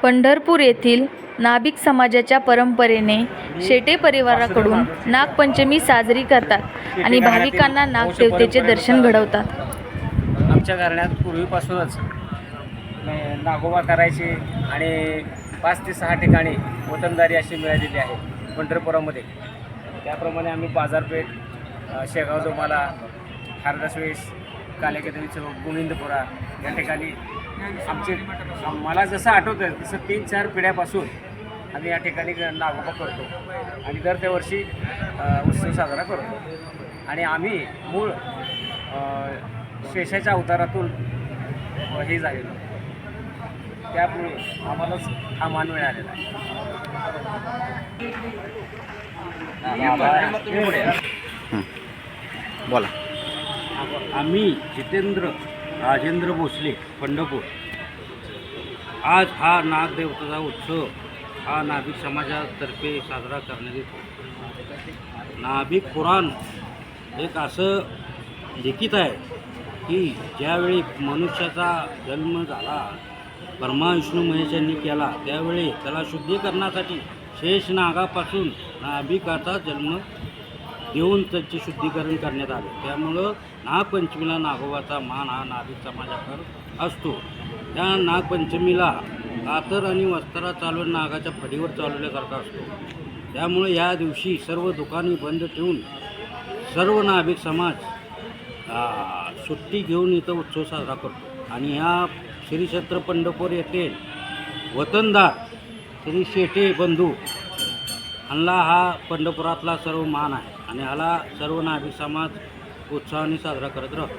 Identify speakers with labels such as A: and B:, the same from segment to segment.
A: पंढरपूर येथील नाभिक समाजाच्या परंपरेने शेटे परिवाराकडून नागपंचमी साजरी करतात आणि भाविकांना नागदेवतेचे दर्शन घडवतात.
B: आमच्या घराण्यात पूर्वीपासूनच नागोबा करायचे आणि 5 ते 6 ठिकाणी वतनदारी अशी मिळालेली आहे पंढरपुरामध्ये. त्याप्रमाणे आम्ही बाजारपेठ, शेगाव दोमाला, हारदासवेस, कालेकेदवी चौक, गोविंदपुरा या ठिकाणी मला जसं आठवतं तसं 3-4 पिढ्यापासून आम्ही या ठिकाणी नागोबा करतो आणि दर त्या वर्षी उत्सव साजरा करतो. आणि आम्ही मूळ शेषाच्या अवतारातून हे झालेलो, त्यामुळे आम्हालाच हा मान मिळालेला आहे.
C: बोला.
D: आम्ही जितेंद्र राजेंद्र भोसले, पंढरपूर. आज हा नागदेवतेचा उत्सव हा नाभिक समाजातर्फे साजरा करण्यात येतो. नाभिक पुराण एक असं लिखित आहे की ज्यावेळी मनुष्याचा जन्म झाला, ब्रह्मा विष्णू महेश यांनी केला, त्यावेळी त्याला शुद्धीकरणासाठी शेष नागापासून नाभिकाचा जन्म देऊन त्याचे शुद्धीकरण करण्यात आले. त्यामुळं नागपंचमीला नागोबाचा मान हा नाभिक समाजावर असतो. त्या नागपंचमीला कातर आणि वस्त्रा चालवून नागाच्या फडीवर चालवल्यासारखा असतो. त्यामुळे या दिवशी सर्व दुकाने बंद ठेवून सर्व नाभिक समाज सुट्टी घेऊन इथं उत्सव साजरा करतो. आणि ह्या श्री क्षेत्र पंढरपूर येथे वतनदार श्री शेटे बंधू ह्यांना हा पंढरपुरातला सर्व मान आहे आणि ह्याला सर्व नाभिक समाज उत्साहाने साजरा करत राहतो.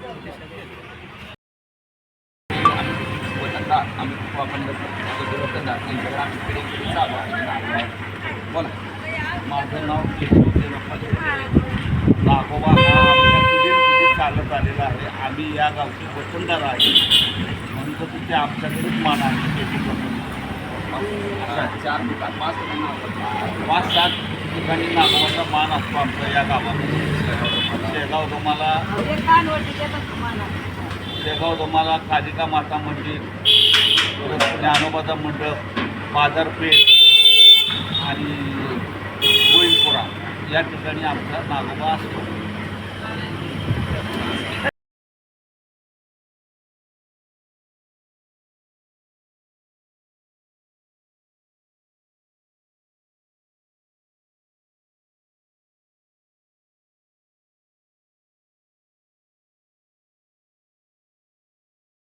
E: माझं नाव नागोबा हा आपल्या पिढी चालत आलेला आहे. आम्ही या गावचे वतनदार आहे म्हणतो तिथे आमच्याकडेच मान आहे. शेती 5-7 ठिकाणी नागोबाचा मान असतो आमच्या या गावामध्ये. शेगाव दोमाला कालिका माता मंदिर, ज्ञानोबाचा मंडप, बाजारपेठ आणि गोविंदपुरा या ठिकाणी आमचा नागोबा असतो.